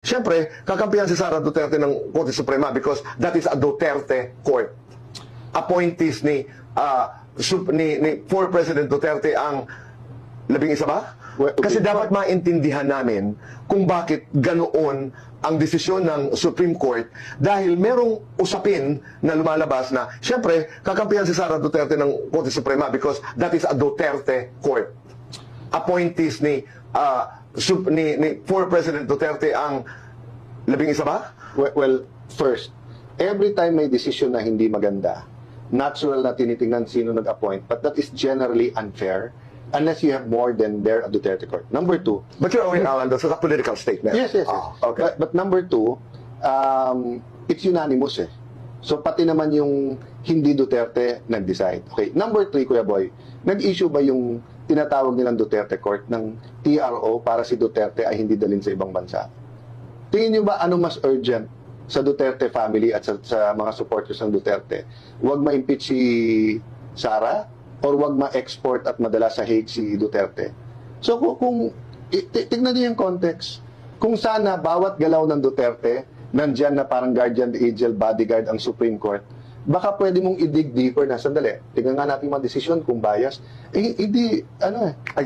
Siyempre, kakampihan si Sara Duterte ng Korte Suprema because that is a Duterte court. Appointees ni former President Duterte ang labing isa ba? Kasi dapat maintindihan namin kung bakit ganoon ang desisyon ng Supreme Court dahil merong usapin na lumalabas na siyempre, kakampihan si Sara Duterte ng Korte Suprema because that is a Duterte court. Appointees ni former President Duterte ang labing isa ba? Well, first, every time may decision na hindi maganda, natural na tinitingnan sino nag-appoint, but that is generally unfair unless you have more than there at Duterte court. Number two, But you're already Alan, that's a political statement. yes. Okay. But number two, it's unanimous eh. So pati naman yung hindi Duterte nag-decide. Okay. Number three, Kuya Boy, nag-issue ba yung tinatawag nilang Duterte Court ng TRO para si Duterte ay hindi dalhin sa ibang bansa? Tingin niyo ba ano mas urgent sa Duterte family at sa mga supporters ng Duterte? Huwag ma-impeach si Sara or huwag ma-export at madala sa Hague si Duterte? So tignan niyo yung context. Kung sana bawat galaw ng Duterte nandyan na parang guardian angel bodyguard ang Supreme Court, baka pwede mong i-dig deeper na sandali. Tingnan nga natin yung mga desisyon kung bias. Eh, hindi, ano eh.